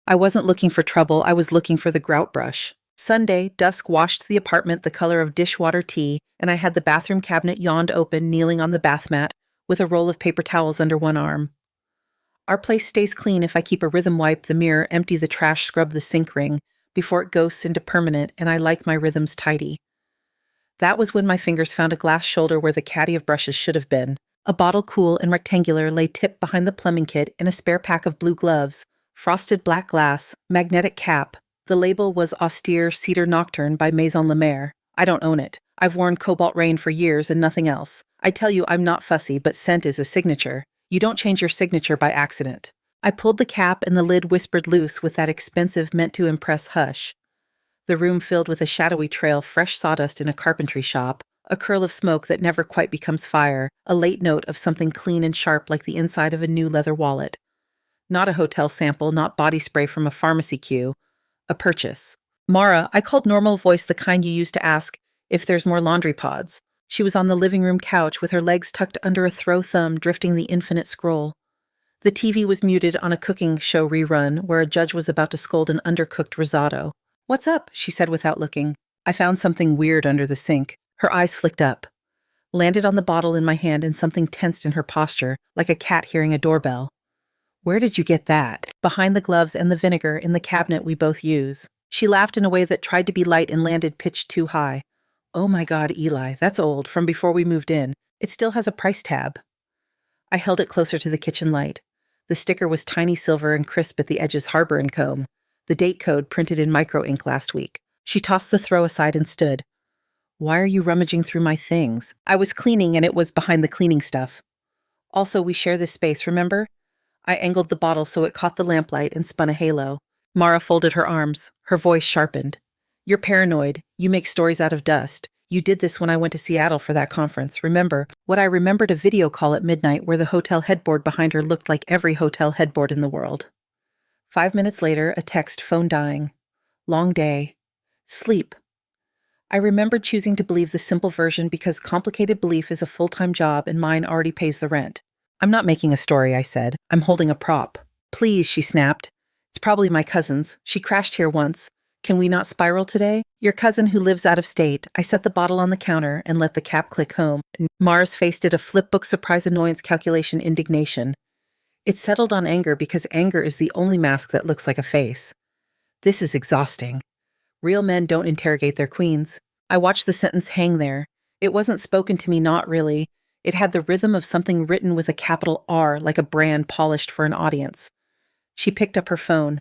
I wasn't looking for trouble, I was looking for the grout brush. Sunday, dusk washed the apartment the color of dishwater tea, and I had the bathroom cabinet yawned open, kneeling on the bath mat, with a roll of paper towels under one arm. Our place stays clean if I keep a rhythm wipe the mirror, empty the trash, scrub the sink ring, before it ghosts into permanent, and I like my rhythms tidy. That was when my fingers found a glass shoulder where the caddy of brushes should have been. A bottle cool and rectangular lay tipped behind the plumbing kit, and a spare pack of blue gloves, frosted black glass, magnetic cap. The label was Austere Cedar Nocturne by Maison La Mer. I don't own it. I've worn Cobalt Rain for years and nothing else. I tell you I'm not fussy, but scent is a signature. You don't change your signature by accident. I pulled the cap and the lid whispered loose with that expensive meant-to-impress hush. The room filled with a shadowy trail, fresh sawdust in a carpentry shop, a curl of smoke that never quite becomes fire, a late note of something clean and sharp like the inside of a new leather wallet. Not a hotel sample, not body spray from a pharmacy queue. A purchase. Mara, I called normal voice the kind you use to ask if there's more laundry pods. She was on the living room couch with her legs tucked under a throw thumb, drifting the infinite scroll. The TV was muted on a cooking show rerun where a judge was about to scold an undercooked risotto. "What's up?" she said without looking. I found something weird under the sink. Her eyes flicked up, landed on the bottle in my hand, and something tensed in her posture, like a cat hearing a doorbell. "Where did you get that?" "Behind the gloves and the vinegar in the cabinet we both use." She laughed in a way that tried to be light and landed pitched too high. "Oh my God, Eli, that's old, from before we moved in. It still has a price tab." I held it closer to the kitchen light. The sticker was tiny silver and crisp at the edges, Harbor and Comb. The date code printed in micro ink last week. She tossed the throw aside and stood. "Why are you rummaging through my things?" "I was cleaning and it was behind the cleaning stuff. Also, we share this space, remember?" I angled the bottle so it caught the lamplight and spun a halo. Mara folded her arms. Her voice sharpened. "You're paranoid. You make stories out of dust. You did this when I went to Seattle for that conference, remember? What I remembered a video call at midnight where the hotel headboard behind her looked like every hotel headboard in the world." 5 minutes later, a text, phone dying. "Long day. Sleep." I remembered choosing to believe the simple version because complicated belief is a full-time job and mine already pays the rent. "I'm not making a story," I said. "I'm holding a prop." "Please," she snapped. "It's probably my cousin's. She crashed here once. Can we not spiral today?" "Your cousin who lives out of state." I set the bottle on the counter and let the cap click home. Mara's face did a flipbook surprise annoyance calculation indignation. It settled on anger because anger is the only mask that looks like a face. This is exhausting. Real men don't interrogate their queens. I watched the sentence hang there. It wasn't spoken to me, not really. It had the rhythm of something written with a capital R, like a brand polished for an audience. She picked up her phone.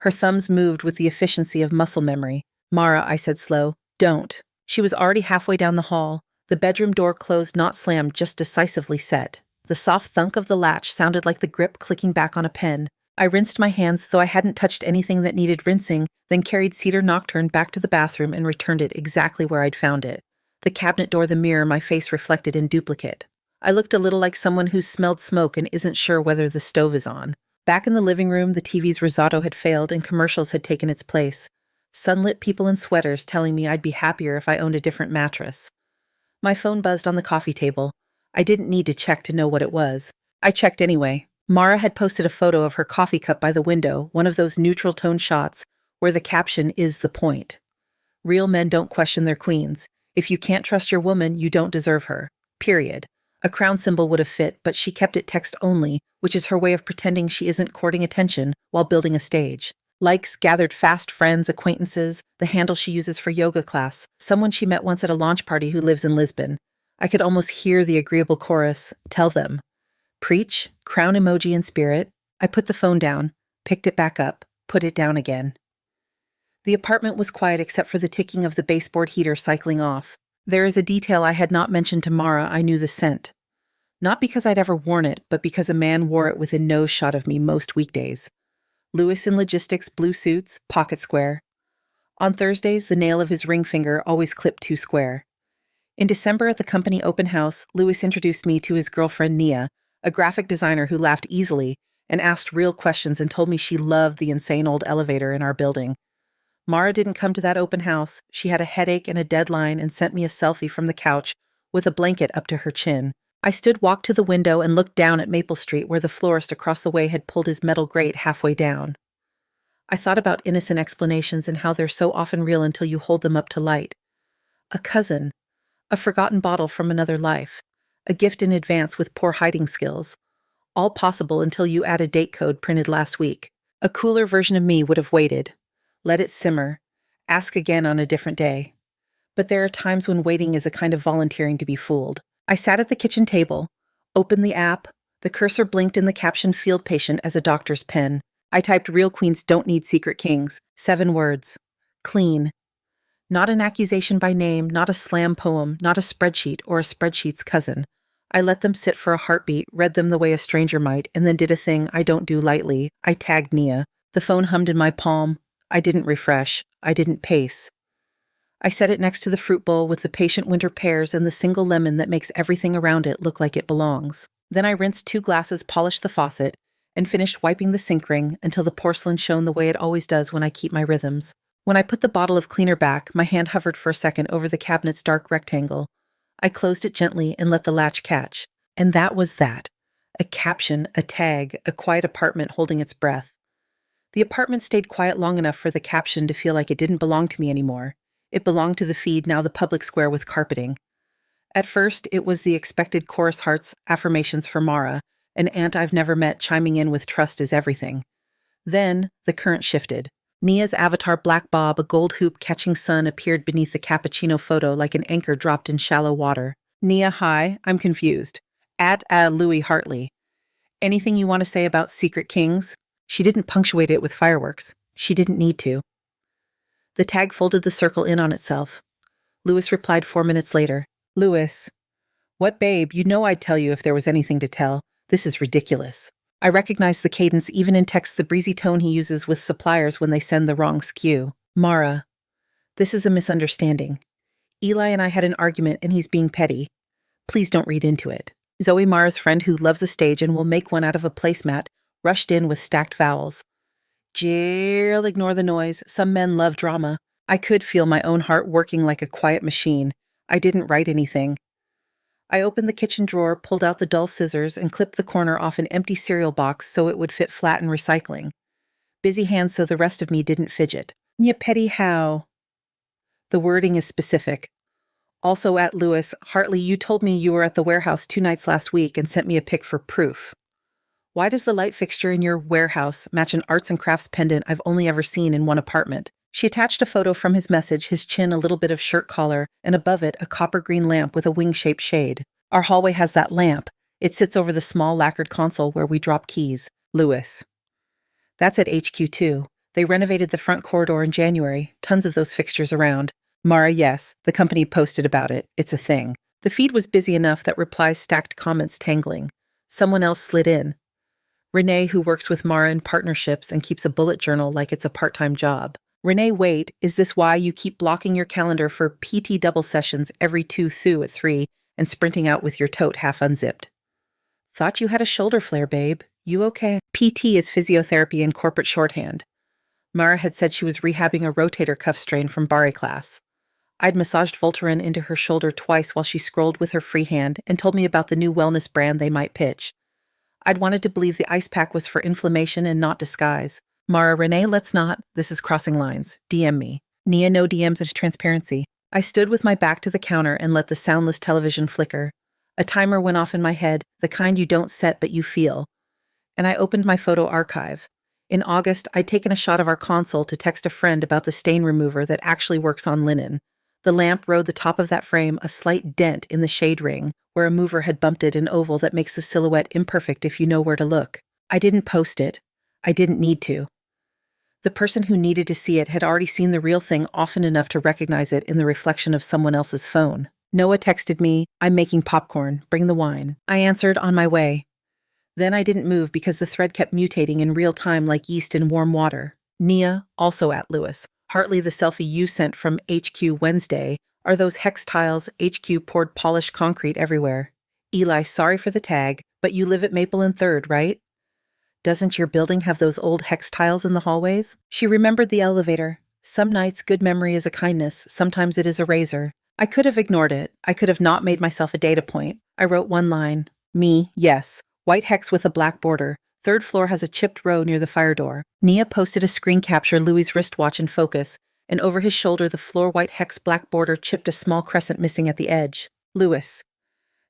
Her thumbs moved with the efficiency of muscle memory. "Mara," I said slow, "don't." She was already halfway down the hall. The bedroom door closed, not slammed, just decisively set. The soft thunk of the latch sounded like the grip clicking back on a pen. I rinsed my hands though I hadn't touched anything that needed rinsing, then carried Cedar Nocturne back to the bathroom and returned it exactly where I'd found it. The cabinet door, the mirror, my face reflected in duplicate. I looked a little like someone who's smelled smoke and isn't sure whether the stove is on. Back in the living room, the TV's risotto had failed and commercials had taken its place. Sunlit people in sweaters telling me I'd be happier if I owned a different mattress. My phone buzzed on the coffee table. I didn't need to check to know what it was. I checked anyway. Mara had posted a photo of her coffee cup by the window, one of those neutral tone shots where the caption is the point. "Real men don't question their queens. If you can't trust your woman, you don't deserve her. Period." A crown symbol would have fit, but she kept it text only, which is her way of pretending she isn't courting attention while building a stage. Likes, gathered fast friends, acquaintances, the handle she uses for yoga class, someone she met once at a launch party who lives in Lisbon. I could almost hear the agreeable chorus, "Tell them." Preach, crown emoji in spirit. I put the phone down, picked it back up, put it down again. The apartment was quiet except for the ticking of the baseboard heater cycling off. There is a detail I had not mentioned to Mara. I knew the scent. Not because I'd ever worn it, but because a man wore it within nose shot of me most weekdays. Lewis in logistics, blue suits, pocket square. On Thursdays, the nail of his ring finger always clipped too square. In December at the company open house, Lewis introduced me to his girlfriend Nia, a graphic designer who laughed easily and asked real questions and told me she loved the insane old elevator in our building. Mara didn't come to that open house. She had a headache and a deadline and sent me a selfie from the couch with a blanket up to her chin. I walked to the window and looked down at Maple Street where the florist across the way had pulled his metal grate halfway down. I thought about innocent explanations and how they're so often real until you hold them up to light. A cousin, a forgotten bottle from another life, a gift in advance with poor hiding skills. All possible until you add a date code printed last week. A cooler version of me would have waited. Let it simmer. Ask again on a different day. But there are times when waiting is a kind of volunteering to be fooled. I sat at the kitchen table, opened the app, the cursor blinked in the caption field patient as a doctor's pen. I typed real queens don't need secret kings. 7 words. Clean. Not an accusation by name, not a slam poem, not a spreadsheet or a spreadsheet's cousin. I let them sit for a heartbeat, read them the way a stranger might, and then did a thing I don't do lightly. I tagged Nia. The phone hummed in my palm. I didn't refresh. I didn't pace. I set it next to the fruit bowl with the patient winter pears and the single lemon that makes everything around it look like it belongs. Then I rinsed 2 glasses, polished the faucet, and finished wiping the sink ring until the porcelain shone the way it always does when I keep my rhythms. When I put the bottle of cleaner back, my hand hovered for a second over the cabinet's dark rectangle. I closed it gently and let the latch catch. And that was that. A caption, a tag, a quiet apartment holding its breath. The apartment stayed quiet long enough for the caption to feel like it didn't belong to me anymore. It belonged to the feed, now the public square with carpeting. At first, it was the expected chorus hearts, affirmations for Mara, an aunt I've never met chiming in with trust is everything. Then, the current shifted. Nia's avatar Black Bob, a gold hoop catching sun, appeared beneath the cappuccino photo like an anchor dropped in shallow water. Nia, hi, I'm confused. At Louis Hartley. Anything you want to say about Secret Kings? She didn't punctuate it with fireworks. She didn't need to. The tag folded the circle in on itself. Louis replied 4 minutes later. Louis. What, babe? You know I'd tell you if there was anything to tell. This is ridiculous. I recognize the cadence even in text, the breezy tone he uses with suppliers when they send the wrong SKU. Mara. This is a misunderstanding. Eli and I had an argument and he's being petty. Please don't read into it. Zoe, Mara's friend who loves a stage and will make one out of a placemat, rushed in with stacked vowels. Jill, ignore the noise. Some men love drama. I could feel my own heart working like a quiet machine. I didn't write anything. I opened the kitchen drawer, pulled out the dull scissors, and clipped the corner off an empty cereal box so it would fit flat in recycling. Busy hands so the rest of me didn't fidget. Ya petty how? The wording is specific. Also at Louis, Hartley, you told me you were at the warehouse 2 nights last week and sent me a pic for proof. Why does the light fixture in your warehouse match an arts and crafts pendant I've only ever seen in one apartment? She attached a photo from his message, his chin a little bit of shirt collar, and above it a copper green lamp with a wing-shaped shade. Our hallway has that lamp. It sits over the small lacquered console where we drop keys. Louis. That's at HQ too. They renovated the front corridor in January. Tons of those fixtures around. Mara, yes. The company posted about it. It's a thing. The feed was busy enough that replies stacked comments tangling. Someone else slid in. Renee, who works with Mara in partnerships and keeps a bullet journal like it's a part-time job. Renee, wait, is this why you keep blocking your calendar for PT double sessions every 2 thu at 3 and sprinting out with your tote half unzipped? Thought you had a shoulder flare, babe. You okay? PT is physiotherapy in corporate shorthand. Mara had said she was rehabbing a rotator cuff strain from barre class. I'd massaged Voltaren into her shoulder twice while she scrolled with her free hand and told me about the new wellness brand they might pitch. I'd wanted to believe the ice pack was for inflammation and not disguise. Mara, Renee, let's not. This is crossing lines. DM me. Nia, no DMs and transparency. I stood with my back to the counter and let the soundless television flicker. A timer went off in my head, the kind you don't set but you feel. And I opened my photo archive. In August, I'd taken a shot of our console to text a friend about the stain remover that actually works on linen. The lamp rode the top of that frame a slight dent in the shade ring, where a mover had bumped it an oval that makes the silhouette imperfect if you know where to look. I didn't post it. I didn't need to. The person who needed to see it had already seen the real thing often enough to recognize it in the reflection of someone else's phone. Noah texted me, I'm making popcorn, bring the wine. I answered, on my way. Then I didn't move because the thread kept mutating in real time like yeast in warm water. Nia, also at Louis. Hartley, the selfie you sent from HQ Wednesday. Are those hex tiles? HQ poured polished concrete everywhere. Eli, sorry for the tag, but you live at Maple and 3rd, right? Doesn't your building have those old hex tiles in the hallways? She remembered the elevator. Some nights good memory is a kindness, sometimes it is a razor. I could have ignored it. I could have not made myself a data point. I wrote one line. Me, yes. White hex with a black border. Third floor has a chipped row near the fire door. Nia posted a screen capture Louis's wristwatch in focus, and over his shoulder the floor-white hex black border chipped a small crescent missing at the edge. Louis.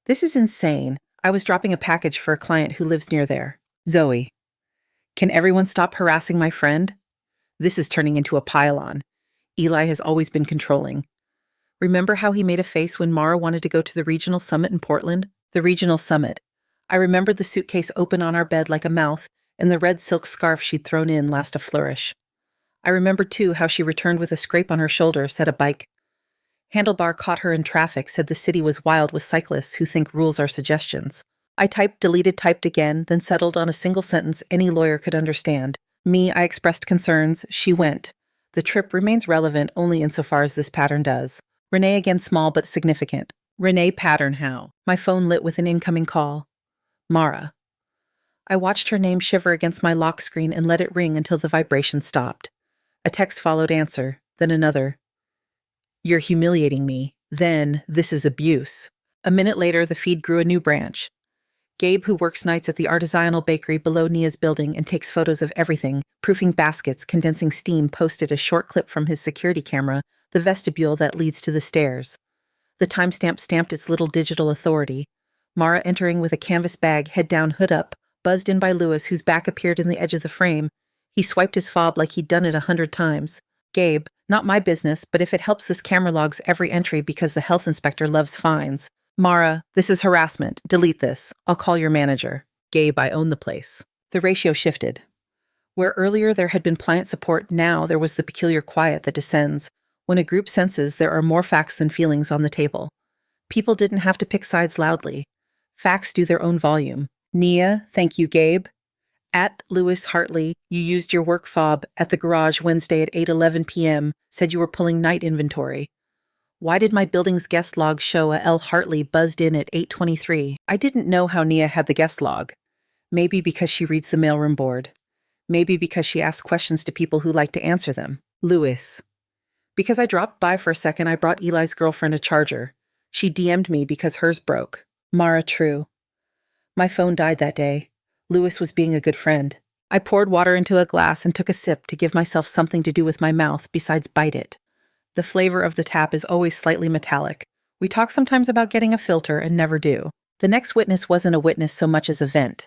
This is insane. I was dropping a package for a client who lives near there. Zoe. Can everyone stop harassing my friend? This is turning into a pile-on. Eli has always been controlling. Remember how he made a face when Mara wanted to go to the regional summit in Portland? The regional summit. I remembered the suitcase open on our bed like a mouth, and the red silk scarf she'd thrown in last a flourish. I remembered, too, how she returned with a scrape on her shoulder, said a bike. Handlebar caught her in traffic, said the city was wild with cyclists who think rules are suggestions. I typed, deleted, typed again, then settled on a single sentence any lawyer could understand. Me, I expressed concerns. She went. The trip remains relevant only insofar as this pattern does. Renee again, small but significant. Renee pattern how? My phone lit with an incoming call. Mara. I watched her name shiver against my lock screen and let it ring until the vibration stopped. A text followed answer, then another. You're humiliating me. Then, this is abuse. A minute later, the feed grew a new branch. Gabe, who works nights at the artisanal bakery below Nia's building and takes photos of everything, proofing baskets, condensing steam, posted a short clip from his security camera, the vestibule that leads to the stairs. The timestamp stamped its little digital authority. Mara entering with a canvas bag, head down, hood up, buzzed in by Louis, whose back appeared in the edge of the frame. He swiped his fob like he'd done it 100 times. Gabe, not my business, but if it helps, this camera logs every entry because the health inspector loves fines. Mara, this is harassment. Delete this. I'll call your manager. Gabe, I own the place. The ratio shifted. Where earlier there had been pliant support, now there was the peculiar quiet that descends when a group senses there are more facts than feelings on the table. People didn't have to pick sides loudly. Facts do their own volume. Nia, thank you, Gabe. At Louis Hartley, you used your work fob at the garage Wednesday at 8:11 p.m., said you were pulling night inventory. Why did my building's guest log show a L. Hartley buzzed in at 8:23? I didn't know how Nia had the guest log. Maybe because she reads the mailroom board. Maybe because she asks questions to people who like to answer them. Louis. Because I dropped by for a second, I brought Eli's girlfriend a charger. She DM'd me because hers broke. Mara, true. My phone died that day. Louis was being a good friend. I poured water into a glass and took a sip to give myself something to do with my mouth besides bite it. The flavor of the tap is always slightly metallic. We talk sometimes about getting a filter and never do. The next witness wasn't a witness so much as a vent.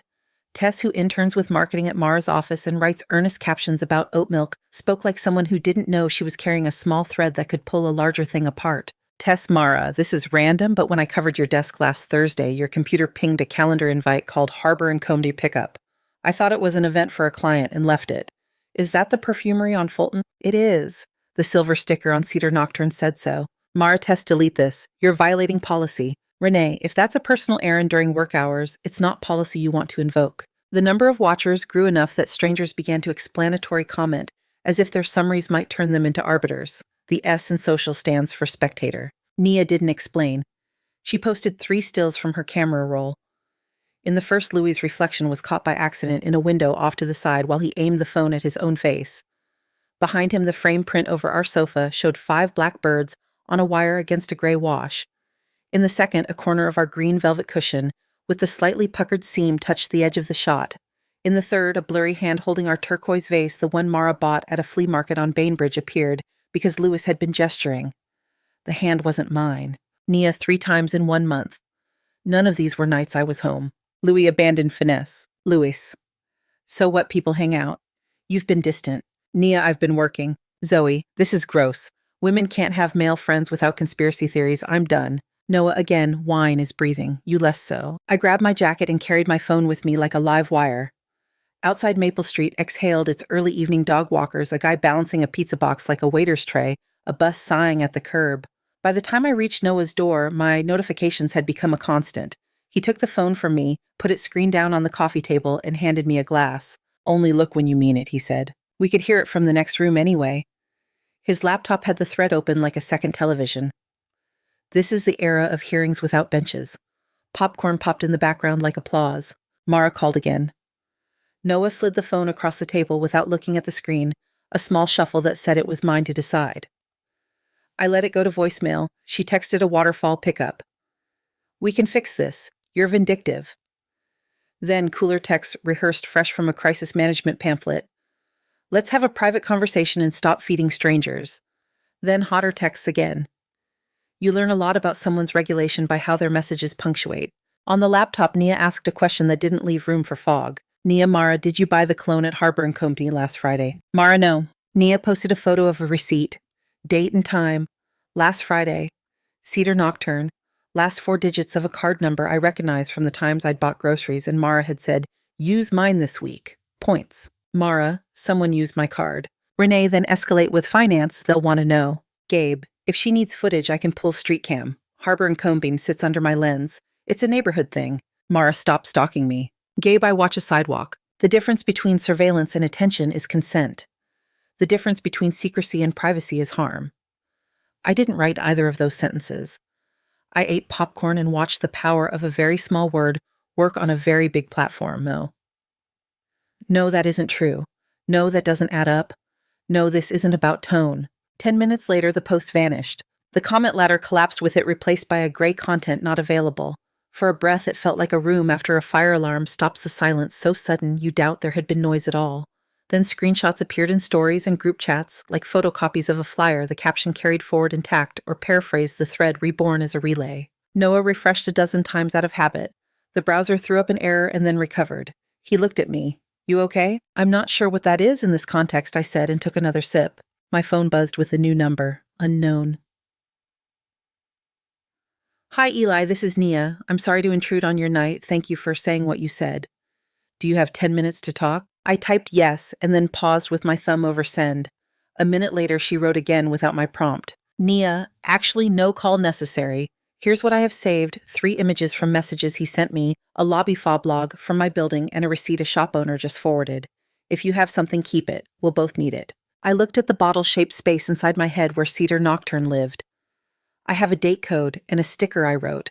Tess, who interns with marketing at Mara's office and writes earnest captions about oat milk, spoke like someone who didn't know she was carrying a small thread that could pull a larger thing apart. Tess, Mara, this is random, but when I covered your desk last Thursday, your computer pinged a calendar invite called Harbor and Comedy Pickup. I thought it was an event for a client and left it. Is that the perfumery on Fulton? It is. The silver sticker on Cedar Nocturne said so. Mara, Tess, delete this. You're violating policy. Renee, if that's a personal errand during work hours, it's not policy you want to invoke. The number of watchers grew enough that strangers began to explanatory comment, as if their summaries might turn them into arbiters. The S in social stands for spectator. Nia didn't explain. She posted 3 stills from her camera roll. In the first, Louis's reflection was caught by accident in a window off to the side while he aimed the phone at his own face. Behind him, the frame print over our sofa showed 5 black birds on a wire against a gray wash. In the second, a corner of our green velvet cushion, with the slightly puckered seam, touched the edge of the shot. In the third, a blurry hand holding our turquoise vase, the one Mara bought at a flea market on Bainbridge, appeared because Louis had been gesturing. The hand wasn't mine. Nia 3 times in 1 month. None of these were nights I was home. Louis abandoned finesse. Louis. So what, people hang out? You've been distant. Nia, I've been working. Zoe, this is gross. Women can't have male friends without conspiracy theories. I'm done. Noah, again, wine is breathing. You less so. I grabbed my jacket and carried my phone with me like a live wire. Outside Maple Street exhaled its early evening dog walkers, a guy balancing a pizza box like a waiter's tray, a bus sighing at the curb. By the time I reached Noah's door, my notifications had become a constant. He took the phone from me, put it screen down on the coffee table, and handed me a glass. Only look when you mean it, he said. We could hear it from the next room anyway. His laptop had the thread open like a second television. This is the era of hearings without benches. Popcorn popped in the background like applause. Mara called again. Noah slid the phone across the table without looking at the screen, a small shuffle that said it was mine to decide. I let it go to voicemail. She texted a waterfall pickup. We can fix this. You're vindictive. Then cooler texts rehearsed fresh from a crisis management pamphlet. Let's have a private conversation and stop feeding strangers. Then hotter texts again. You learn a lot about someone's regulation by how their messages punctuate. On the laptop, Nia asked a question that didn't leave room for fog. Nia, Mara, did you buy the cologne at Harbor & Company last Friday? Mara, no. Nia posted a photo of a receipt. Date and time. Last Friday. Cedar Nocturne. Last 4 digits of a card number I recognized from the times I'd bought groceries, and Mara had said, use mine this week. Points. Mara, someone used my card. Renee, then escalate with finance, they'll want to know. Gabe, if she needs footage, I can pull street cam. Harbor & Combing sits under my lens. It's a neighborhood thing. Mara, stop stalking me. Gabe, I watch a sidewalk. The difference between surveillance and attention is consent. The difference between secrecy and privacy is harm. I didn't write either of those sentences. I ate popcorn and watched the power of a very small word work on a very big platform, Mo. No, that isn't true. No, that doesn't add up. No, this isn't about tone. 10 minutes later, the post vanished. The comment ladder collapsed with it replaced by a gray content not available. For a breath, it felt like a room after a fire alarm stops the silence so sudden you doubt there had been noise at all. Then screenshots appeared in stories and group chats, like photocopies of a flyer the caption carried forward intact or paraphrased the thread reborn as a relay. Noah refreshed a dozen times out of habit. The browser threw up an error and then recovered. He looked at me. You okay? I'm not sure what that is in this context, I said and took another sip. My phone buzzed with a new number. Unknown. Hi, Eli, this is Nia. I'm sorry to intrude on your night. Thank you for saying what you said. Do you have 10 minutes to talk? I typed yes and then paused with my thumb over send. A minute later, she wrote again without my prompt. Nia, actually no call necessary. Here's what I have saved, 3 images from messages he sent me, a lobby fob log from my building, and a receipt a shop owner just forwarded. If you have something, keep it. We'll both need it. I looked at the bottle-shaped space inside my head where Cedar Nocturne lived. I have a date code and a sticker I wrote,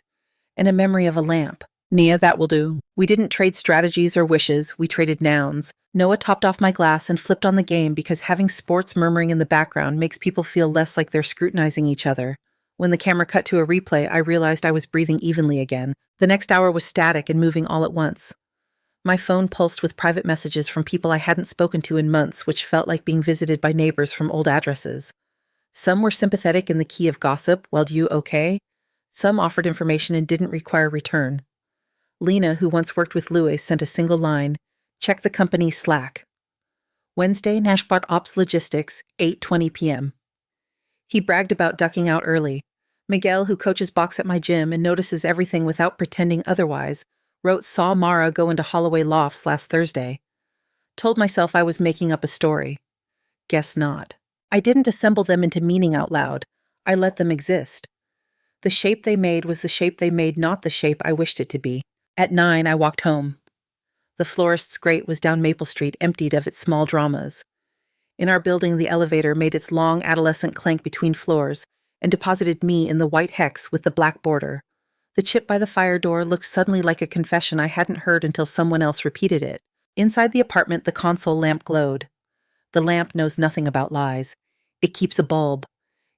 and a memory of a lamp. Nia, that will do. We didn't trade strategies or wishes, we traded nouns. Noah topped off my glass and flipped on the game because having sports murmuring in the background makes people feel less like they're scrutinizing each other. When the camera cut to a replay, I realized I was breathing evenly again. The next hour was static and moving all at once. My phone pulsed with private messages from people I hadn't spoken to in months, which felt like being visited by neighbors from old addresses. Some were sympathetic in the key of gossip, well, you okay? Some offered information and didn't require return. Lena, who once worked with Louis, sent a single line, check the company Slack. Wednesday, Nashbot Ops Logistics, 8:20 p.m. He bragged about ducking out early. Miguel, who coaches box at my gym and notices everything without pretending otherwise, wrote saw Mara go into Holloway Lofts last Thursday. Told myself I was making up a story. Guess not. I didn't assemble them into meaning out loud. I let them exist. The shape they made was the shape they made, not the shape I wished it to be. At 9, I walked home. The florist's grate was down Maple Street, emptied of its small dramas. In our building, the elevator made its long adolescent clank between floors and deposited me in the white hex with the black border. The chip by the fire door looked suddenly like a confession I hadn't heard until someone else repeated it. Inside the apartment, the console lamp glowed. The lamp knows nothing about lies. It keeps a bulb.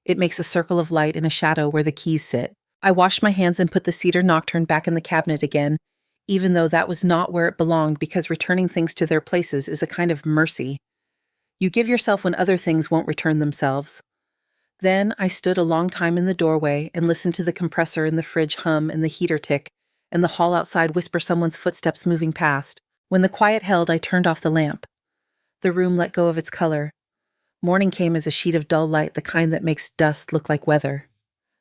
It makes a circle of light in a shadow where the keys sit. I washed my hands and put the Cedar Nocturne back in the cabinet again, even though that was not where it belonged, because returning things to their places is a kind of mercy. You give yourself when other things won't return themselves. Then I stood a long time in the doorway and listened to the compressor in the fridge hum and the heater tick, and the hall outside whisper someone's footsteps moving past. When the quiet held, I turned off the lamp. The room let go of its color. Morning came as a sheet of dull light, the kind that makes dust look like weather.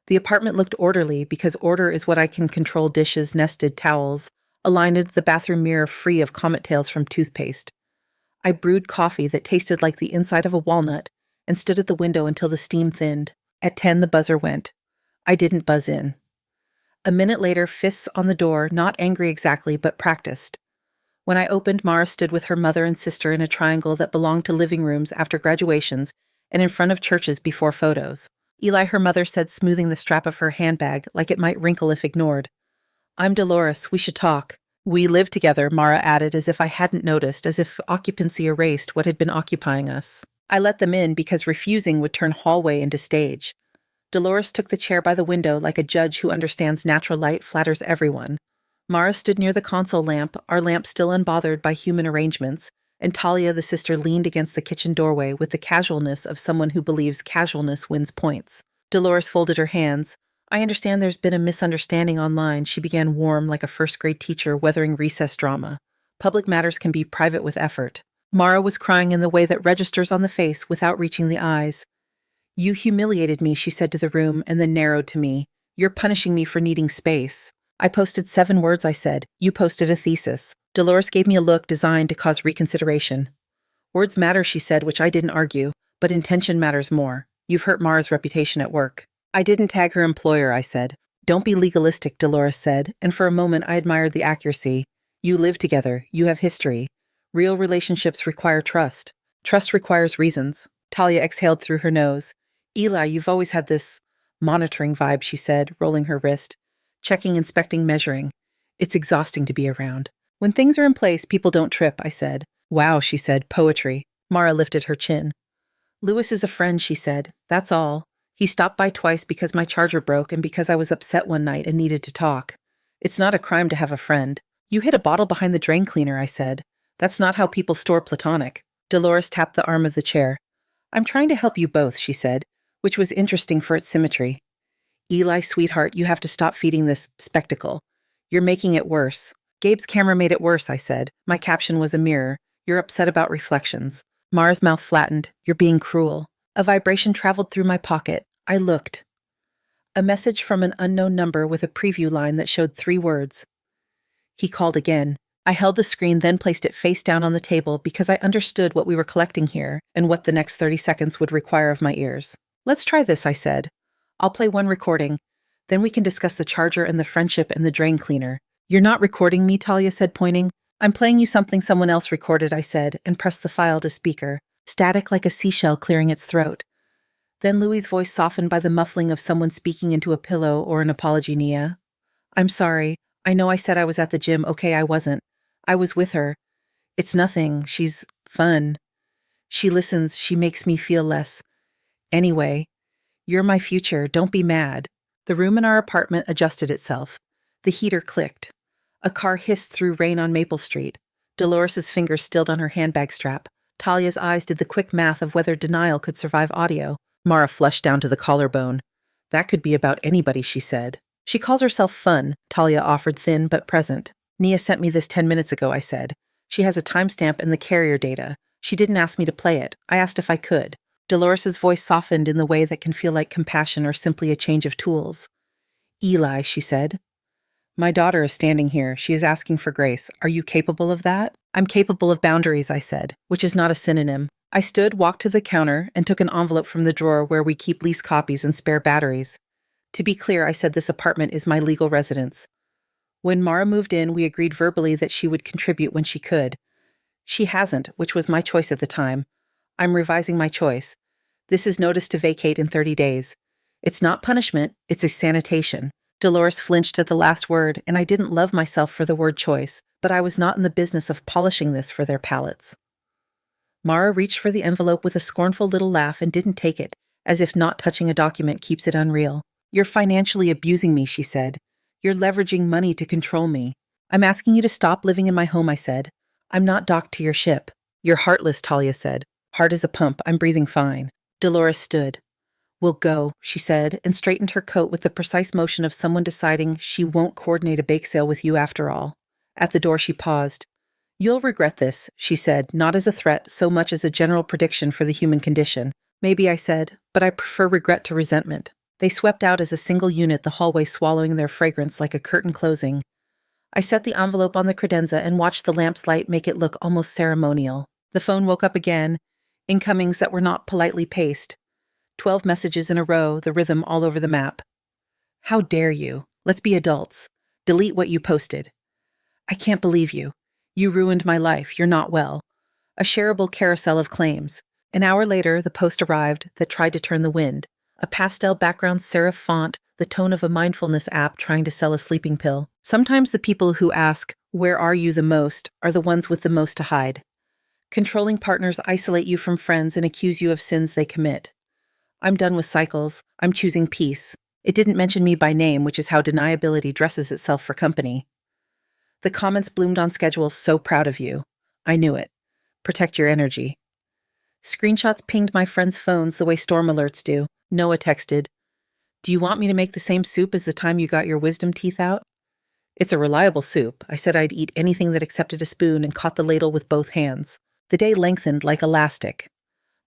The apartment looked orderly, because order is what I can control: dishes, nested towels, aligned the bathroom mirror free of comet tails from toothpaste. I brewed coffee that tasted like the inside of a walnut and stood at the window until the steam thinned. At 10, the buzzer went. I didn't buzz in. A minute later, fists on the door, not angry exactly, but practiced. When I opened, Mara stood with her mother and sister in a triangle that belonged to living rooms after graduations and in front of churches before photos. Eli, her mother, said, smoothing the strap of her handbag like it might wrinkle if ignored. I'm Dolores. We should talk. We live together, Mara added, as if I hadn't noticed, as if occupancy erased what had been occupying us. I let them in because refusing would turn hallway into stage. Dolores took the chair by the window like a judge who understands natural light flatters everyone. Mara stood near the console lamp, our lamp still unbothered by human arrangements, and Talia, the sister, leaned against the kitchen doorway with the casualness of someone who believes casualness wins points. Dolores folded her hands. I understand there's been a misunderstanding online, she began warm like a first-grade teacher weathering recess drama. Public matters can be private with effort. Mara was crying in the way that registers on the face without reaching the eyes. You humiliated me, she said to the room, and then narrowed to me. You're punishing me for needing space. I posted 7 words, I said. You posted a thesis. Dolores gave me a look designed to cause reconsideration. Words matter, she said, which I didn't argue, but intention matters more. You've hurt Mara's reputation at work. I didn't tag her employer, I said. Don't be legalistic, Dolores said, and for a moment I admired the accuracy. You live together. You have history. Real relationships require trust. Trust requires reasons. Talia exhaled through her nose. Eli, you've always had this monitoring vibe, she said, rolling her wrist. Checking, inspecting, measuring. It's exhausting to be around. When things are in place, people don't trip, I said. Wow, she said, poetry. Mara lifted her chin. Lewis is a friend, she said. That's all. He stopped by twice because my charger broke and because I was upset one night and needed to talk. It's not a crime to have a friend. You hid a bottle behind the drain cleaner, I said. That's not how people store platonic. Dolores tapped the arm of the chair. I'm trying to help you both, she said, which was interesting for its symmetry. Eli, sweetheart, you have to stop feeding this spectacle. You're making it worse. Gabe's camera made it worse, I said. My caption was a mirror. You're upset about reflections. Mara's mouth flattened. You're being cruel. A vibration traveled through my pocket. I looked. A message from an unknown number with a preview line that showed 3 words. He called again. I held the screen, then placed it face down on the table because I understood what we were collecting here and what the next 30 seconds would require of my ears. Let's try this, I said. I'll play one recording. Then we can discuss the charger and the friendship and the drain cleaner. You're not recording me, Talia said, pointing. I'm playing you something someone else recorded, I said, and pressed the file to speaker. Static like a seashell clearing its throat. Then Louie's voice softened by the muffling of someone speaking into a pillow or an apology, Nia. I'm sorry. I know I said I was at the gym. Okay, I wasn't. I was with her. It's nothing. She's fun. She listens. She makes me feel less. Anyway, you're my future. Don't be mad. The room in our apartment adjusted itself. The heater clicked. A car hissed through rain on Maple Street. Dolores's fingers stilled on her handbag strap. Talia's eyes did the quick math of whether denial could survive audio. Mara flushed down to the collarbone. That could be about anybody, she said. She calls herself fun, Talia offered, thin but present. Nia sent me this 10 minutes ago, I said. She has a timestamp and the carrier data. She didn't ask me to play it. I asked if I could. Dolores's voice softened in the way that can feel like compassion or simply a change of tools. Eli, she said. My daughter is standing here. She is asking for grace. Are you capable of that? I'm capable of boundaries, I said, which is not a synonym. I stood, walked to the counter, and took an envelope from the drawer where we keep lease copies and spare batteries. To be clear, I said this apartment is my legal residence. When Mara moved in, we agreed verbally that she would contribute when she could. She hasn't, which was my choice at the time. I'm revising my choice. This is notice to vacate in 30 days. It's not punishment, it's a sanitation. Dolores flinched at the last word, and I didn't love myself for the word choice, but I was not in the business of polishing this for their palates. Mara reached for the envelope with a scornful little laugh and didn't take it, as if not touching a document keeps it unreal. You're financially abusing me, she said. You're leveraging money to control me. I'm asking you to stop living in my home, I said. I'm not docked to your ship. You're heartless, Talia said. Heart as a pump. I'm breathing fine. Dolores stood. We'll go, she said, and straightened her coat with the precise motion of someone deciding she won't coordinate a bake sale with you after all. At the door she paused. You'll regret this, she said, not as a threat so much as a general prediction for the human condition. Maybe, I said, but I prefer regret to resentment. They swept out as a single unit, the hallway swallowing their fragrance like a curtain closing. I set the envelope on the credenza and watched the lamp's light make it look almost ceremonial. The phone woke up again, incomings that were not politely paced. 12 messages in a row, the rhythm all over the map. How dare you? Let's be adults. Delete what you posted. I can't believe you. You ruined my life. You're not well. A shareable carousel of claims. An hour later, the post arrived that tried to turn the wind. A pastel background serif font, the tone of a mindfulness app trying to sell a sleeping pill. Sometimes the people who ask, "Where are you the most?" are the ones with the most to hide. Controlling partners isolate you from friends and accuse you of sins they commit. I'm done with cycles. I'm choosing peace. It didn't mention me by name, which is how deniability dresses itself for company. The comments bloomed on schedule. So proud of you. I knew it. Protect your energy. Screenshots pinged my friends' phones the way storm alerts do. Noah texted, "Do you want me to make the same soup as the time you got your wisdom teeth out?" It's a reliable soup. I said I'd eat anything that accepted a spoon and caught the ladle with both hands. The day lengthened like elastic.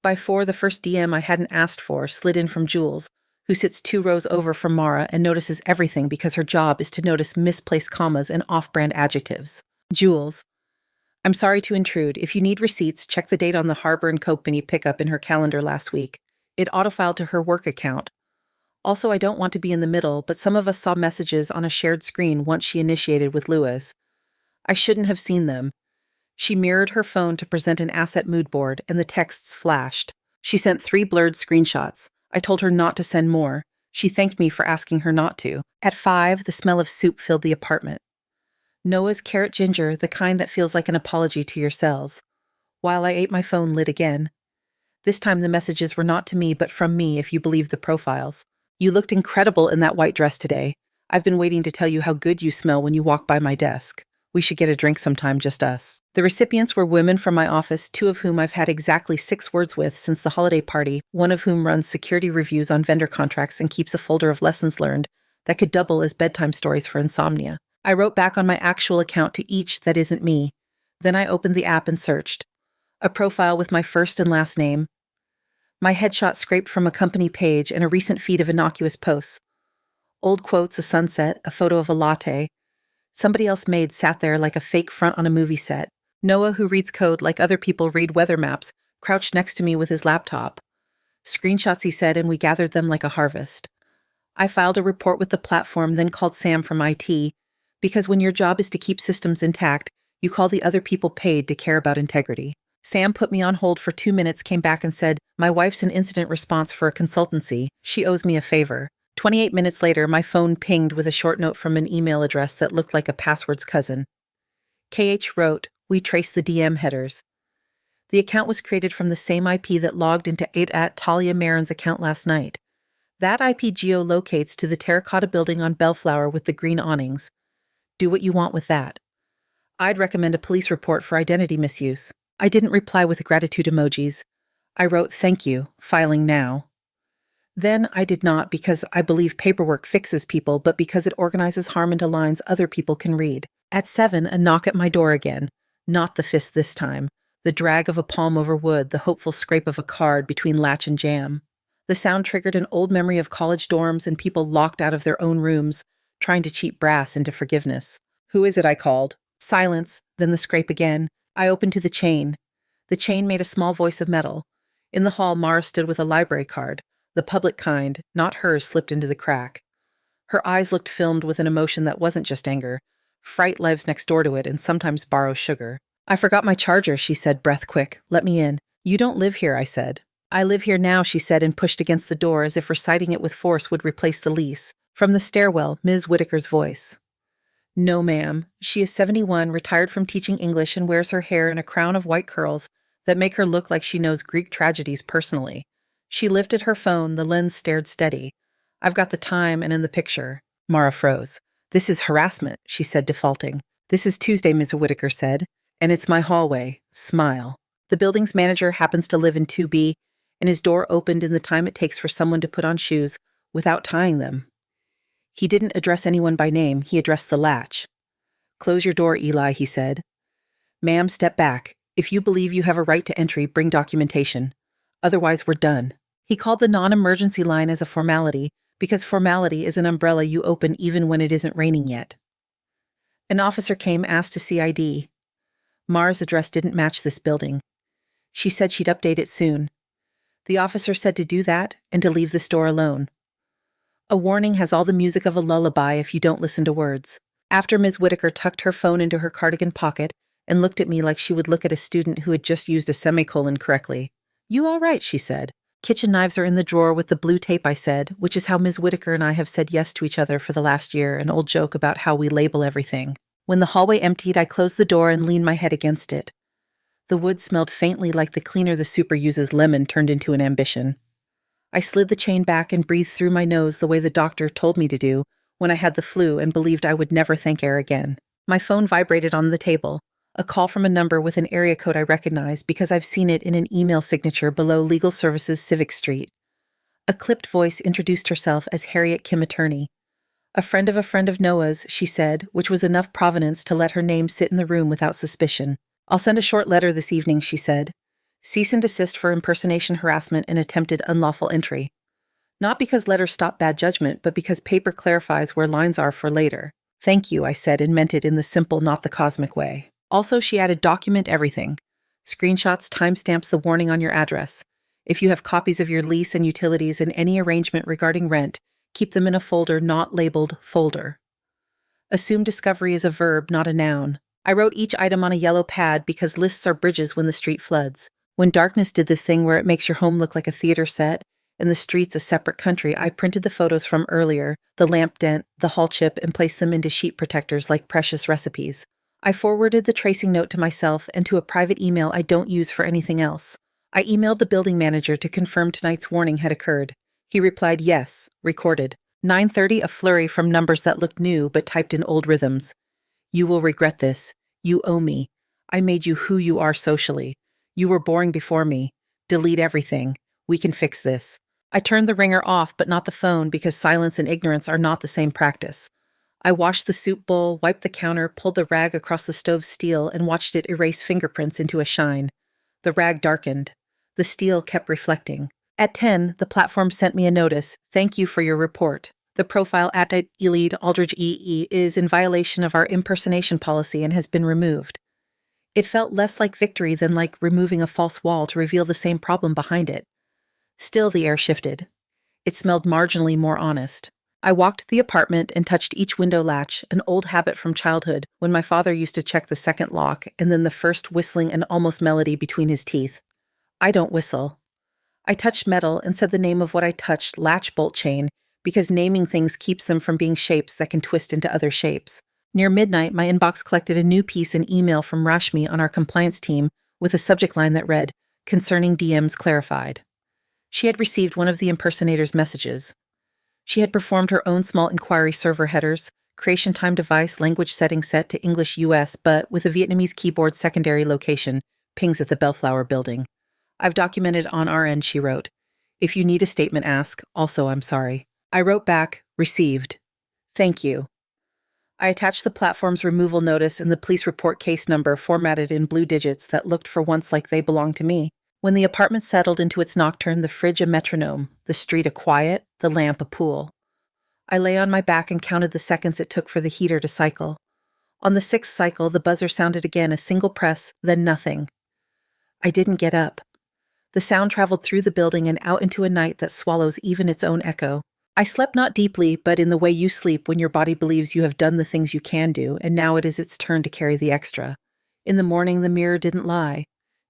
By 4, the first DM I hadn't asked for slid in from Jules, who sits 2 rows over from Mara and notices everything because her job is to notice misplaced commas and off-brand adjectives. Jules, "I'm sorry to intrude. If you need receipts, check the date on the Harbor and Company pickup in her calendar last week. It autofiled to her work account. Also, I don't want to be in the middle, but some of us saw messages on a shared screen once she initiated with Lewis. I shouldn't have seen them." She mirrored her phone to present an asset mood board, and the texts flashed. She sent 3 blurred screenshots. I told her not to send more. She thanked me for asking her not to. At 5, the smell of soup filled the apartment. Noah's carrot ginger, the kind that feels like an apology to your cells. While I ate, my phone lit again. This time the messages were not to me, but from me, if you believe the profiles. "You looked incredible in that white dress today. I've been waiting to tell you how good you smell when you walk by my desk. We should get a drink sometime, just us." The recipients were women from my office, 2 of whom I've had exactly 6 words with since the holiday party, one of whom runs security reviews on vendor contracts and keeps a folder of lessons learned that could double as bedtime stories for insomnia. I wrote back on my actual account to each that isn't me. Then I opened the app and searched. A profile with my first and last name. My headshot scraped from a company page and a recent feed of innocuous posts. Old quotes, a sunset, a photo of a latte. Somebody else made sat there like a fake front on a movie set. Noah, who reads code like other people read weather maps, crouched next to me with his laptop. Screenshots, he said, and we gathered them like a harvest. I filed a report with the platform, then called Sam from IT, because when your job is to keep systems intact, you call the other people paid to care about integrity. Sam put me on hold for 2 minutes, came back and said, "My wife's an incident response for a consultancy. She owes me a favor." 28 minutes later, my phone pinged with a short note from an email address that looked like a password's cousin. KH wrote, "We traced the DM headers." The account was created from the same IP that logged into Talia Marin's account last night. That IP geolocates to the terracotta building on Bellflower with the green awnings. Do what you want with that. I'd recommend a police report for identity misuse. I didn't reply with gratitude emojis. I wrote, "Thank you, filing now." Then I did not because I believe paperwork fixes people, but because it organizes harm into lines other people can read. At 7, a knock at my door again. Not the fist this time. The drag of a palm over wood, the hopeful scrape of a card between latch and jamb. The sound triggered an old memory of college dorms and people locked out of their own rooms, trying to cheat brass into forgiveness. "Who is it?" I called. Silence, then the scrape again. I opened to the chain. The chain made a small voice of metal. In the hall, Mara stood with a library card. The public kind, not hers, slipped into the crack. Her eyes looked filmed with an emotion that wasn't just anger. Fright lives next door to it and sometimes borrows sugar. "I forgot my charger," she said, breath quick. "Let me in." "You don't live here," I said. "I live here now," she said, and pushed against the door as if reciting it with force would replace the lease. From the stairwell, Ms. Whitaker's voice. "No, ma'am. She is 71, retired from teaching English, and wears her hair in a crown of white curls that make her look like she knows Greek tragedies personally." She lifted her phone, the lens stared steady. "I've got the time and in the picture." Mara froze. "This is harassment," she said, defaulting. "This is Tuesday," Ms. Whitaker said, "and it's my hallway. Smile." The building's manager happens to live in 2B, and his door opened in the time it takes for someone to put on shoes without tying them. He didn't address anyone by name, he addressed the latch. "Close your door, Eli," he said. "Ma'am, step back. If you believe you have a right to entry, bring documentation. Otherwise, we're done." He called the non-emergency line as a formality, because formality is an umbrella you open even when it isn't raining yet. An officer came, asked to see ID. Mara's address didn't match this building. She said she'd update it soon. The officer said to do that and to leave the store alone. A warning has all the music of a lullaby if you don't listen to words. After Ms. Whitaker tucked her phone into her cardigan pocket and looked at me like she would look at a student who had just used a semicolon correctly. "You all right?" she said. "Kitchen knives are in the drawer with the blue tape," I said, which is how Ms. Whitaker and I have said yes to each other for the last year, an old joke about how we label everything. When the hallway emptied, I closed the door and leaned my head against it. The wood smelled faintly like the cleaner the super uses lemon turned into an ambition. I slid the chain back and breathed through my nose the way the doctor told me to do when I had the flu and believed I would never thank air again. My phone vibrated on the table. A call from a number with an area code I recognized because I've seen it in an email signature below Legal Services Civic Street. A clipped voice introduced herself as Harriet Kim Attorney. A friend of Noah's, she said, which was enough provenance to let her name sit in the room without suspicion. I'll send a short letter this evening, she said. Cease and desist for impersonation, harassment, and attempted unlawful entry. Not because letters stop bad judgment, but because paper clarifies where lines are for later. Thank you, I said, and meant it in the simple, not the cosmic way. Also, she added document everything. Screenshots, timestamps, the warning on your address. If you have copies of your lease and utilities and any arrangement regarding rent, keep them in a folder not labeled folder. Assume discovery is a verb, not a noun. I wrote each item on a yellow pad because lists are bridges when the street floods. When darkness did the thing where it makes your home look like a theater set, and the streets a separate country, I printed the photos from earlier, the lamp dent, the hall chip, and placed them into sheet protectors like precious recipes. I forwarded the tracing note to myself and to a private email I don't use for anything else. I emailed the building manager to confirm tonight's warning had occurred. He replied yes, recorded. 9:30, a flurry from numbers that looked new but typed in old rhythms. You will regret this. You owe me. I made you who you are socially. You were boring before me. Delete everything. We can fix this. I turned the ringer off, but not the phone, because silence and ignorance are not the same practice. I washed the soup bowl, wiped the counter, pulled the rag across the stove's steel, and watched it erase fingerprints into a shine. The rag darkened. The steel kept reflecting. At 10, the platform sent me a notice. Thank you for your report. The profile at Elide Aldridge EE is in violation of our impersonation policy and has been removed. It felt less like victory than like removing a false wall to reveal the same problem behind it. Still, the air shifted. It smelled marginally more honest. I walked the apartment and touched each window latch, an old habit from childhood, when my father used to check the second lock and then the first, whistling an almost melody between his teeth. I don't whistle. I touched metal and said the name of what I touched, latch bolt chain, because naming things keeps them from being shapes that can twist into other shapes. Near midnight, my inbox collected a new piece in email from Rashmi on our compliance team with a subject line that read, "Concerning DMs clarified." She had received one of the impersonator's messages. She had performed her own small inquiry server headers, creation time device, language setting set to English US, but with a Vietnamese keyboard secondary location, pings at the Bellflower building. I've documented on our end, she wrote. If you need a statement, ask. Also, I'm sorry. I wrote back, received. Thank you. I attached the platform's removal notice and the police report case number formatted in blue digits that looked for once like they belonged to me. When the apartment settled into its nocturne, the fridge a metronome, the street a quiet, the lamp a pool. I lay on my back and counted the seconds it took for the heater to cycle. On the 6th cycle, the buzzer sounded again, a single press, then nothing. I didn't get up. The sound traveled through the building and out into a night that swallows even its own echo. I slept not deeply, but in the way you sleep when your body believes you have done the things you can do, and now it is its turn to carry the extra. In the morning, the mirror didn't lie.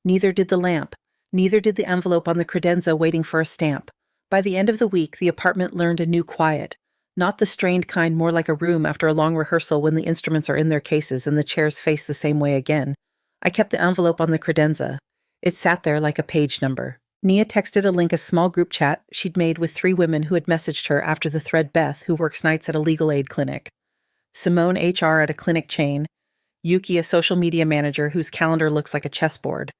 Neither did the lamp. Neither did the envelope on the credenza waiting for a stamp. By the end of the week, the apartment learned a new quiet. Not the strained kind, more like a room after a long rehearsal when the instruments are in their cases and the chairs face the same way again. I kept the envelope on the credenza. It sat there like a page number. Nia texted a link, a small group chat she'd made with 3 women who had messaged her after the thread: Beth, who works nights at a legal aid clinic, Simone, HR at a clinic chain, Yuki, a social media manager whose calendar looks like a chessboard.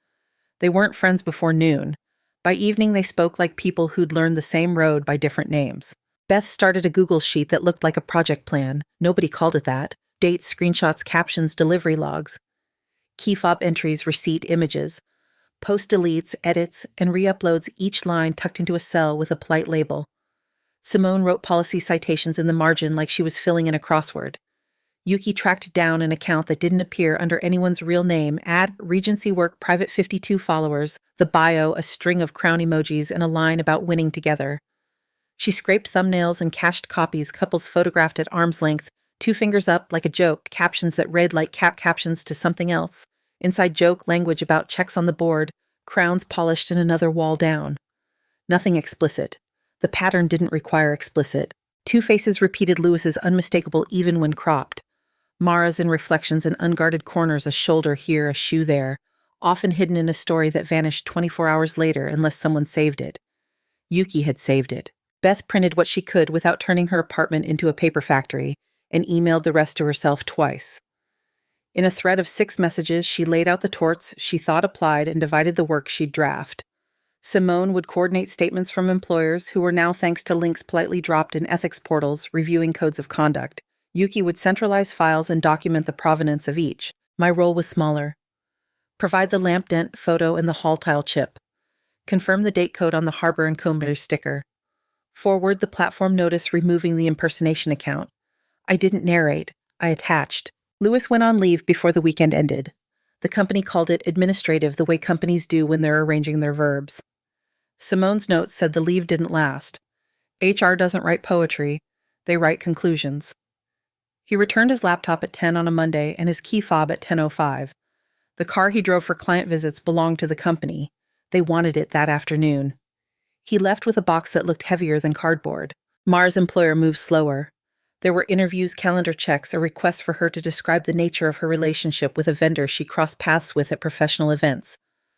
They weren't friends before noon. By evening, they spoke like people who'd learned the same road by different names. Beth started a Google sheet that looked like a project plan. Nobody called it that. Dates, screenshots, captions, delivery logs. Key fob entries, receipt, images. Post deletes, edits, and re-uploads, each line tucked into a cell with a polite label. Simone wrote policy citations in the margin like she was filling in a crossword. Yuki tracked down an account that didn't appear under anyone's real name, at Regency Work Private 52 followers, the bio, a string of crown emojis, and a line about winning together. She scraped thumbnails and cached copies, couples photographed at arm's length, 2 fingers up like a joke, captions that read like captions to something else. Inside joke language about checks on the board, crowns polished and another wall down. Nothing explicit. The pattern didn't require explicit. 2 faces repeated Lewis's unmistakable even when cropped. Mara's in reflections and unguarded corners, a shoulder here, a shoe there, often hidden in a story that vanished 24 hours later unless someone saved it. Yuki had saved it. Beth printed what she could without turning her apartment into a paper factory and emailed the rest to herself twice. In a thread of 6 messages, she laid out the torts she thought applied and divided the work she'd draft. Simone would coordinate statements from employers who were now, thanks to links politely dropped in ethics portals, reviewing codes of conduct. Yuki would centralize files and document the provenance of each. My role was smaller. Provide the lamp dent photo and the hall tile chip. Confirm the date code on the Harbor and Combers sticker. Forward the platform notice removing the impersonation account. I didn't narrate. I attached. Lewis went on leave before the weekend ended. The company called it administrative, the way companies do when they're arranging their verbs. Simone's notes said the leave didn't last. HR doesn't write poetry. They write conclusions. He returned his laptop at 10 on a Monday and his key fob at 10:05. The car he drove for client visits belonged to the company. They wanted it that afternoon. He left with a box that looked heavier than cardboard. Mara's employer moved slower. There were interviews, calendar checks, a request for her to describe the nature of her relationship with a vendor she crossed paths with at professional events.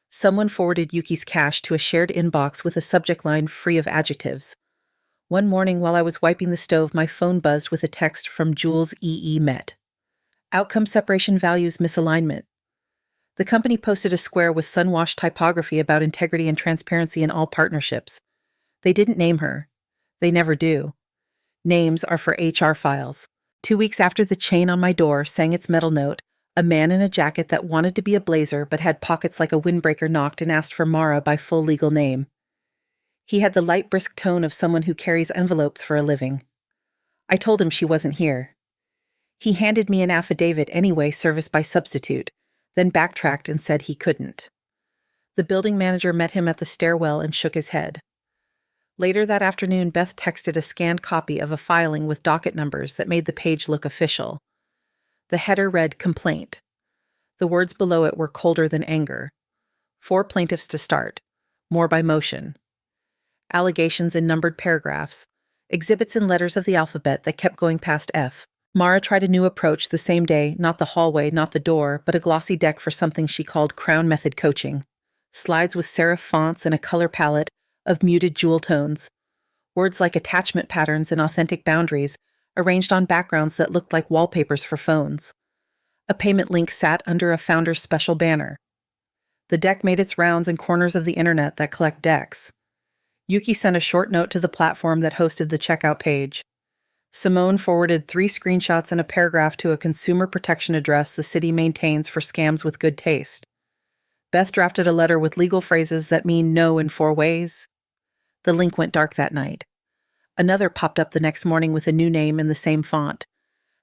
Someone forwarded Yuki's cash to a shared inbox with a subject line free of adjectives. One morning while I was wiping the stove, my phone buzzed with a text from Jules E. Met. Outcome separation values misalignment. The company posted a square with sun-washed typography about integrity and transparency in all partnerships. They didn't name her. They never do. Names are for HR files. 2 weeks after the chain on my door sang its metal note, a man in a jacket that wanted to be a blazer but had pockets like a windbreaker knocked and asked for Mara by full legal name. He had the light, brisk tone of someone who carries envelopes for a living. I told him she wasn't here. He handed me an affidavit anyway, service by substitute, then backtracked and said he couldn't. The building manager met him at the stairwell and shook his head. Later that afternoon, Beth texted a scanned copy of a filing with docket numbers that made the page look official. The header read, "Complaint." The words below it were colder than anger. 4 plaintiffs to start. More by motion. Allegations in numbered paragraphs. Exhibits in letters of the alphabet that kept going past F. Mara tried a new approach the same day, not the hallway, not the door, but a glossy deck for something she called Crown Method Coaching. Slides with serif fonts and a color palette of muted jewel tones. Words like attachment patterns and authentic boundaries arranged on backgrounds that looked like wallpapers for phones. A payment link sat under a founder's special banner. The deck made its rounds in corners of the internet that collect decks. Yuki sent a short note to the platform that hosted the checkout page. Simone forwarded 3 screenshots and a paragraph to a consumer protection address the city maintains for scams with good taste. Beth drafted a letter with legal phrases that mean no in 4 ways. The link went dark that night. Another popped up the next morning with a new name in the same font.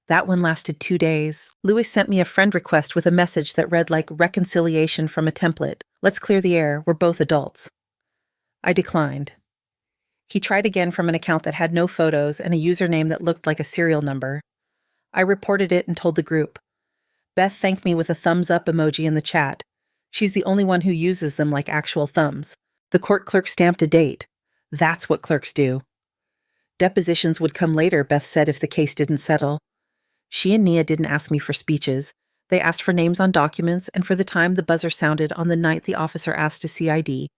That one lasted 2 days. Louis sent me a friend request with a message that read like reconciliation from a template. Let's clear the air, we're both adults. I declined. He tried again from an account that had no photos and a username that looked like a serial number. I reported it and told the group. Beth thanked me with a thumbs up emoji in the chat. She's the only one who uses them like actual thumbs. The court clerk stamped a date. That's what clerks do. Depositions would come later, Beth said, if the case didn't settle. She and Nia didn't ask me for speeches. They asked for names on documents and for the time the buzzer sounded on the night the officer asked to see ID.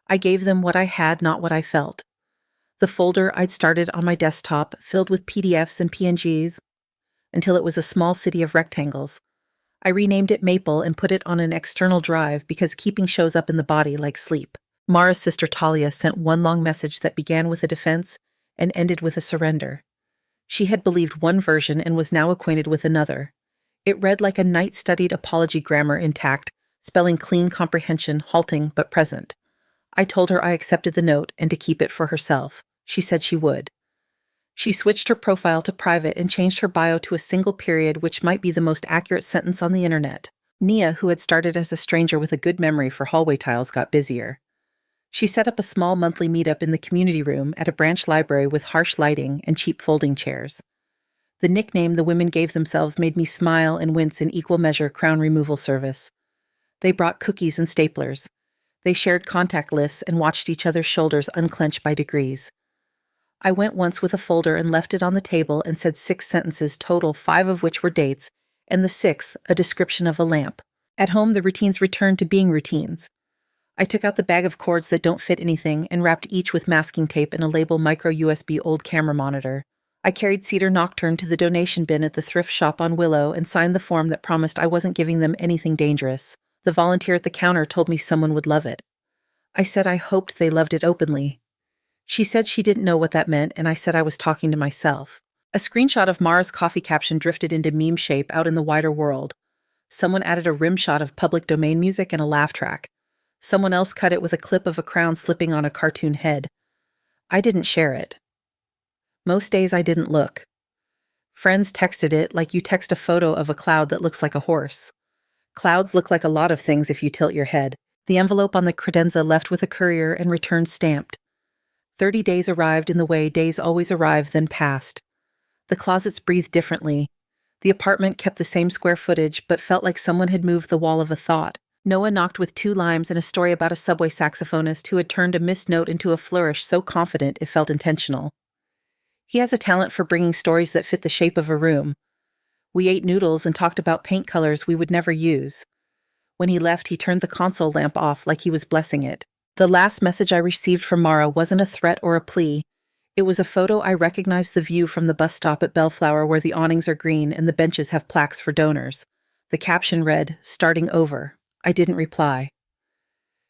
I gave them what I had, not what I felt. The folder I'd started on my desktop filled with PDFs and PNGs until it was a small city of rectangles. I renamed it Maple and put it on an external drive because keeping shows up in the body like sleep. Mara's sister Talia sent one long message that began with a defense and ended with a surrender. She had believed one version and was now acquainted with another. It read like a night-studied apology grammar intact, spelling clean comprehension, halting but present. I told her I accepted the note and to keep it for herself. She said she would. She switched her profile to private and changed her bio to a single period, which might be the most accurate sentence on the internet. Nia, who had started as a stranger with a good memory for hallway tiles, got busier. She set up a small monthly meetup in the community room at a branch library with harsh lighting and cheap folding chairs. The nickname the women gave themselves made me smile and wince in equal measure. Crown removal service. They brought cookies and staplers. They shared contact lists and watched each other's shoulders unclench by degrees. I went once with a folder and left it on the table and said 6 sentences total, 5 of which were dates, and the 6th a description of a lamp. At home, the routines returned to being routines. I took out the bag of cords that don't fit anything and wrapped each with masking tape and a label micro USB old camera monitor. I carried Cedar Nocturne to the donation bin at the thrift shop on Willow and signed the form that promised I wasn't giving them anything dangerous. The volunteer at the counter told me someone would love it. I said I hoped they loved it openly. She said she didn't know what that meant, and I said I was talking to myself. A screenshot of Mara's coffee caption drifted into meme shape out in the wider world. Someone added a rim shot of public domain music and a laugh track. Someone else cut it with a clip of a crown slipping on a cartoon head. I didn't share it. Most days I didn't look. Friends texted it like you text a photo of a cloud that looks like a horse. Clouds look like a lot of things if you tilt your head. The envelope on the credenza left with a courier and returned stamped. 30 days arrived in the way days always arrive, then passed. The closets breathed differently. The apartment kept the same square footage, but felt like someone had moved the wall of a thought. Noah knocked with 2 limes and a story about a subway saxophonist who had turned a missed note into a flourish so confident it felt intentional. He has a talent for bringing stories that fit the shape of a room. We ate noodles and talked about paint colors we would never use. When he left, he turned the console lamp off like he was blessing it. The last message I received from Mara wasn't a threat or a plea. It was a photo I recognized the view from the bus stop at Bellflower where the awnings are green and the benches have plaques for donors. The caption read, "Starting over." I didn't reply.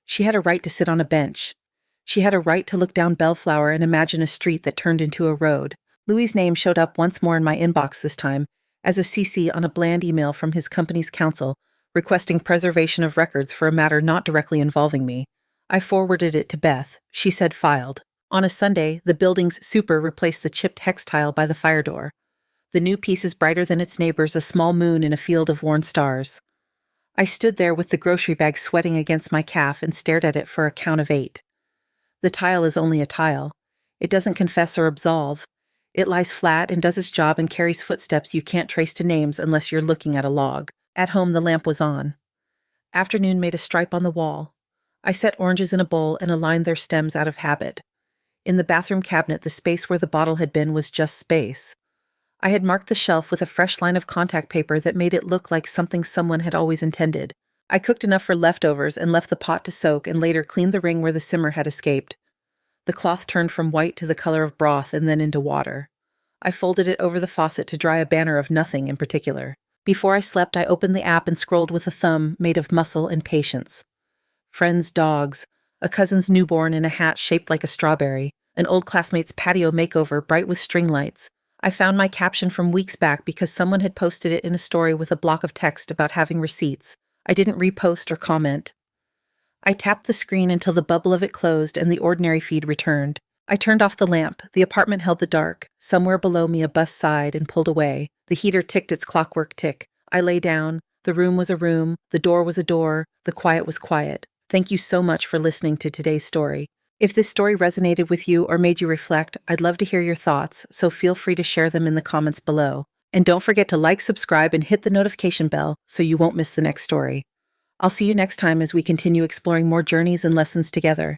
She had a right to sit on a bench. She had a right to look down Bellflower and imagine a street that turned into a road. Louis's name showed up once more in my inbox this time, as a CC on a bland email from his company's counsel, requesting preservation of records for a matter not directly involving me. I forwarded it to Beth. She said filed. On a Sunday, the building's super replaced the chipped hex tile by the fire door. The new piece is brighter than its neighbors, a small moon in a field of worn stars. I stood there with the grocery bag sweating against my calf and stared at it for a count of 8. The tile is only a tile. It doesn't confess or absolve. It lies flat and does its job and carries footsteps you can't trace to names unless you're looking at a log. At home, the lamp was on. Afternoon made a stripe on the wall. I set oranges in a bowl and aligned their stems out of habit. In the bathroom cabinet, the space where the bottle had been was just space. I had marked the shelf with a fresh line of contact paper that made it look like something someone had always intended. I cooked enough for leftovers and left the pot to soak and later cleaned the ring where the simmer had escaped. The cloth turned from white to the color of broth and then into water. I folded it over the faucet to dry a banner of nothing in particular. Before I slept, I opened the app and scrolled with a thumb made of muscle and patience. Friends' dogs, a cousin's newborn in a hat shaped like a strawberry, an old classmate's patio makeover bright with string lights. I found my caption from weeks back because someone had posted it in a story with a block of text about having receipts. I didn't repost or comment. I tapped the screen until the bubble of it closed and the ordinary feed returned. I turned off the lamp. The apartment held the dark. Somewhere below me a bus sighed and pulled away. The heater ticked its clockwork tick. I lay down. The room was a room. The door was a door. The quiet was quiet. Thank you so much for listening to today's story. If this story resonated with you or made you reflect, I'd love to hear your thoughts, so feel free to share them in the comments below. And don't forget to like, subscribe, and hit the notification bell so you won't miss the next story. I'll see you next time as we continue exploring more journeys and lessons together.